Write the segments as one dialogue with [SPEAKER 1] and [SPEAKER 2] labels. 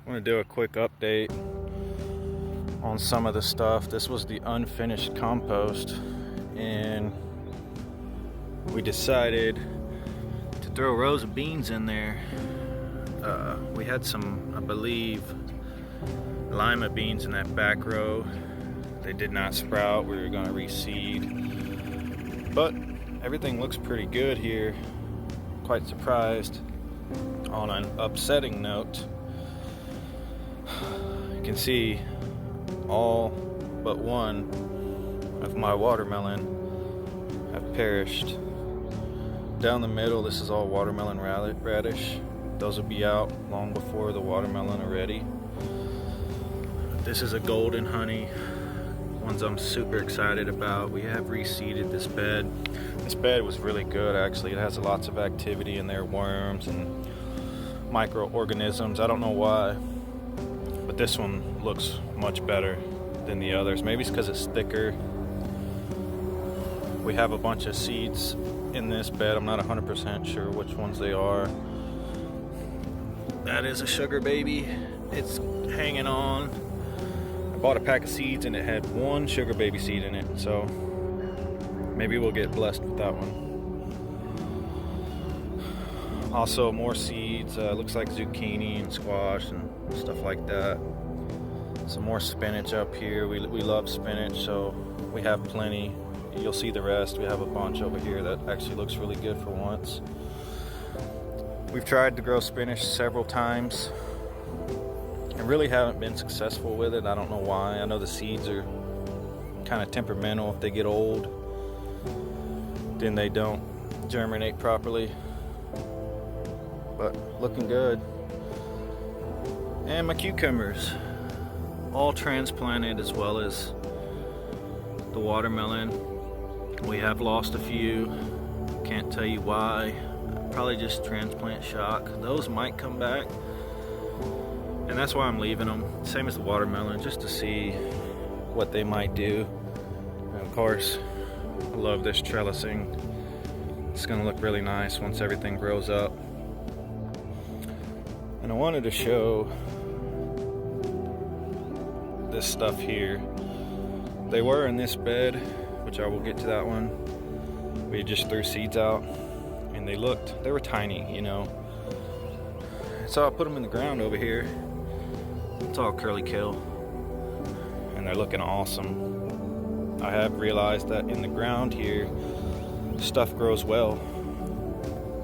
[SPEAKER 1] I'm going to do a quick update on some of the stuff. This was the unfinished compost, and we decided to throw rows of beans in there. We had some, I believe, lima beans in that back row. They did not sprout. We were going to reseed, but everything looks pretty good here. Quite surprised. On an upsetting note, you can see all but one of my watermelon have perished. Down the middle, this is all watermelon radish. Those will be out long before the watermelon are ready. This is a golden honey, ones I'm super excited about. We have reseeded this bed. This bed was really good, actually. It has lots of activity in there, worms and microorganisms. I don't know why, but this one looks much better than the others. Maybe it's because it's thicker. We have a bunch of seeds in this bed. I'm not 100% sure which ones they are. That is a sugar baby. It's hanging on. I bought a pack of seeds and it had one sugar baby seed in it, so maybe we'll get blessed with that one. Also more seeds, looks like zucchini and squash and stuff like that. Some more spinach up here. We love spinach, so we have plenty. You'll see the rest. We have a bunch over here that actually looks really good for once. We've tried to grow spinach several times and really haven't been successful with it. I don't know why. I know the seeds are kind of temperamental. If they get old, then they don't germinate properly. But looking good. And my cucumbers, all transplanted, as well as the watermelon. We have lost a few. Can't tell you why. Probably just transplant shock. Those might come back, and that's why I'm leaving them. Same as the watermelon, just to see what they might do. And of course, I love this trellising. It's gonna look really nice once everything grows up. And I wanted to show this stuff here. They were in this bed, which I will get to that one. We just threw seeds out and they were tiny, you know. So I put them in the ground over here. It's all curly kill and they're looking awesome. I have realized that in the ground here, stuff grows well.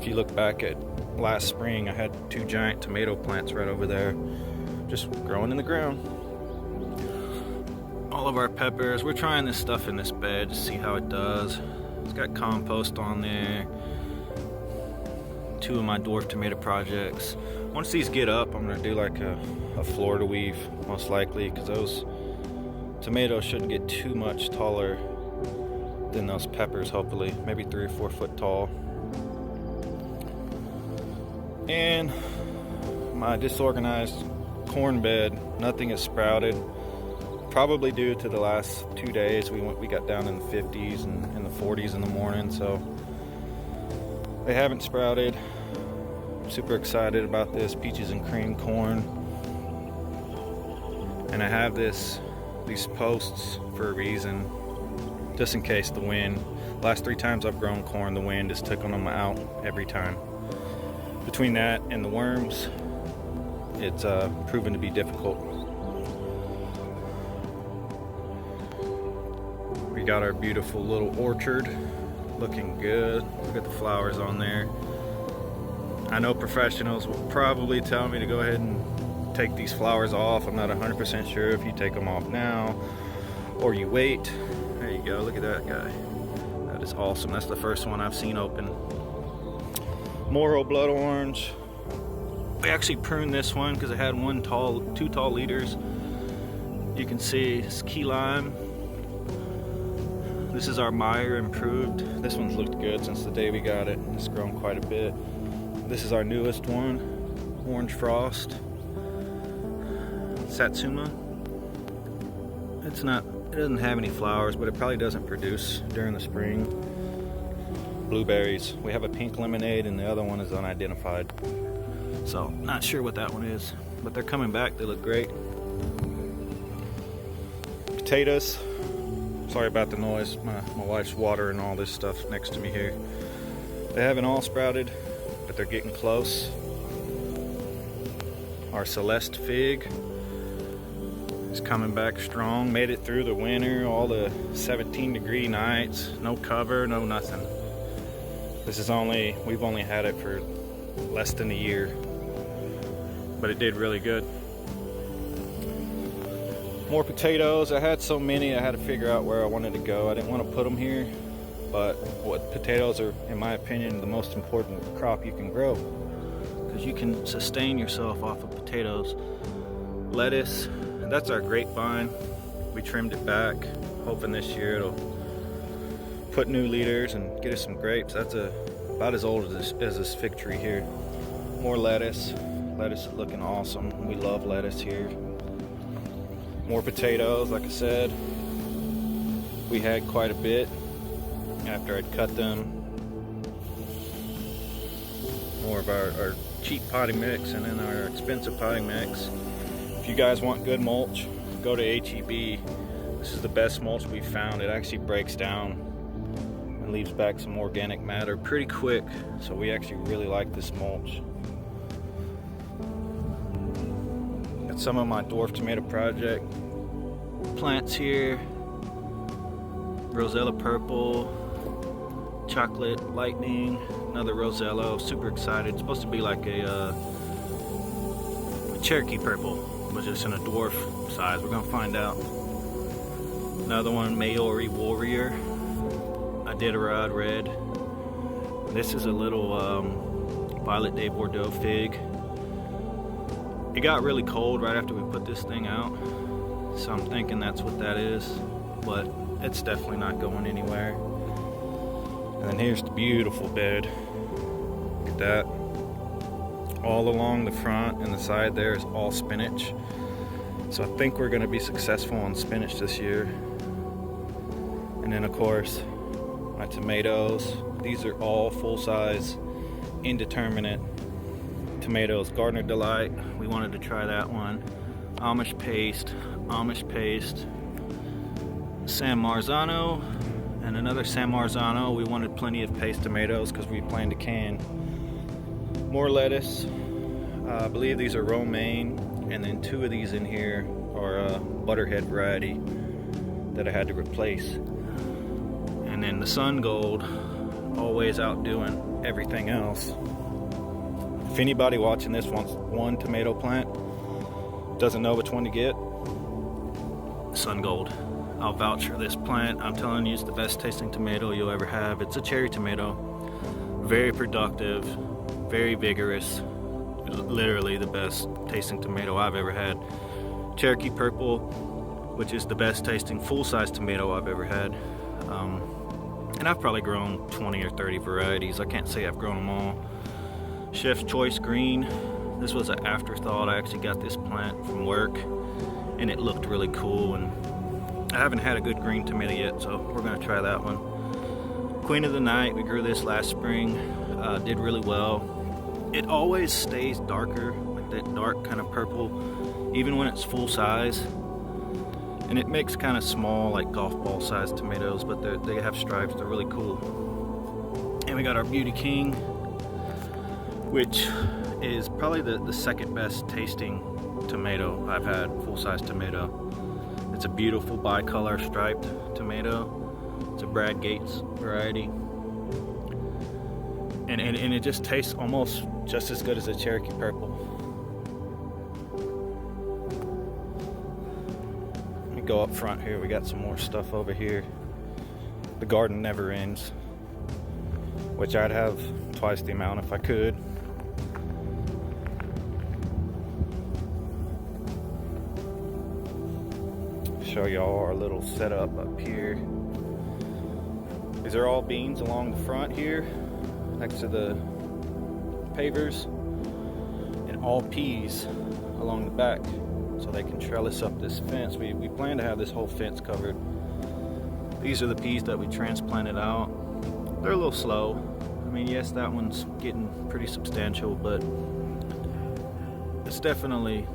[SPEAKER 1] If you look back at last spring, I had 2 giant tomato plants right over there, just growing in the ground. All of our peppers, we're trying this stuff in this bed to see how it does. It's got compost on there. 2 of my dwarf tomato projects. Once these get up, I'm gonna do like a Florida weave, most likely, because those tomatoes shouldn't get too much taller than those peppers, hopefully. Maybe 3 or 4 foot tall. And my disorganized corn bed, nothing has sprouted. Probably due to the last 2 days. We got down in the 50s and in the 40s in the morning, so they haven't sprouted. I'm super excited about this peaches and cream corn. And I have these posts for a reason, just in case the wind. Last 3 times I've grown corn, the wind has taken them out every time. Between that and the worms, it's proven to be difficult. We got our beautiful little orchard, looking good. Look at the flowers on there. I know professionals will probably tell me to go ahead and take these flowers off. I'm not 100% sure if you take them off now or you wait. There you go, look at that guy. That is awesome. That's the first one I've seen open. Moro blood orange. We actually pruned this one because it had 2 tall leaders. You can see it's key lime. This is our Meyer improved. This one's looked good since the day we got it. It's grown quite a bit. This is our newest one, Orange Frost. Satsuma. It doesn't have any flowers, but it probably doesn't produce during the spring. Blueberries. We have a pink lemonade and the other one is unidentified. So, not sure what that one is. but they're coming back. They look great. Potatoes. Sorry about the noise. My wife's watering all this stuff next to me here. They haven't all sprouted, but they're getting close. Our Celeste fig is coming back strong. Made it through the winter, all the 17-degree nights, no cover, no nothing. We've only had it for less than a year, but it did really good. More potatoes. I had so many, I had to figure out where I wanted to go. I didn't want to put them here, but potatoes are, in my opinion, the most important crop you can grow, because you can sustain yourself off of potatoes. Lettuce, that's our grapevine. We trimmed it back, hoping this year it'll put new leaders and get us some grapes. That's about as old as this fig tree here. More lettuce. Lettuce is looking awesome. We love lettuce here. More potatoes, like I said. We had quite a bit after I'd cut them. More of our cheap potting mix and then our expensive potting mix. If you guys want good mulch, go to HEB. This is the best mulch we've found. It actually breaks down and leaves back some organic matter pretty quick, so we actually really like this mulch. Got some of my dwarf tomato project plants here. Rosella purple, chocolate lightning, another Rosello. Super excited. It's supposed to be like a Cherokee purple, but just in a dwarf size. We're gonna find out. Another one, Maori Warrior, Iditarod red. This is a little Violet de Bordeaux fig. It got really cold right after we put this thing out, so I'm thinking that's what that is, but it's definitely not going anywhere. And then here's the beautiful bed. Look at that. All along the front and the side there is all spinach. So I think we're gonna be successful on spinach this year. And then of course, my tomatoes. These are all full-size, indeterminate tomatoes. Gardener Delight, we wanted to try that one. Amish Paste, San Marzano, and another San Marzano. We wanted plenty of paste tomatoes because we plan to can. More lettuce. I believe these are romaine, and then two of these in here are a Butterhead variety that I had to replace. And then the Sun Gold, always outdoing everything else. If anybody watching this wants one tomato plant, doesn't know which one to get, Sun Gold. I'll vouch for this plant. I'm telling you, it's the best tasting tomato you'll ever have. It's a cherry tomato. Very productive, very vigorous. Literally the best tasting tomato I've ever had. Cherokee Purple, which is the best tasting full-size tomato I've ever had. And I've probably grown 20 or 30 varieties. I can't say I've grown them all. Chef's Choice Green. This was an afterthought. I actually got this plant from work and it looked really cool, and I haven't had a good green tomato yet, so we're gonna try that one. Queen of the Night, we grew this last spring, did really well. It always stays darker, like that dark kind of purple, even when it's full size. And it makes kind of small, like golf ball sized tomatoes, but they have stripes, they're really cool. And we got our Beauty King, which is probably the second best tasting tomato I've had, full-size tomato. It's a beautiful bicolor striped tomato. It's a Brad Gates variety. And it just tastes almost just as good as a Cherokee Purple. Let me go up front here. We got some more stuff over here. The garden never ends, which I'd have twice the amount if I could. Show y'all our little setup up here. These are all beans along the front here next to the pavers, and all peas along the back so they can trellis up this fence. We plan to have this whole fence covered. These are the peas that we transplanted out. They're a little slow. I mean, yes, that one's getting pretty substantial, but It's definitely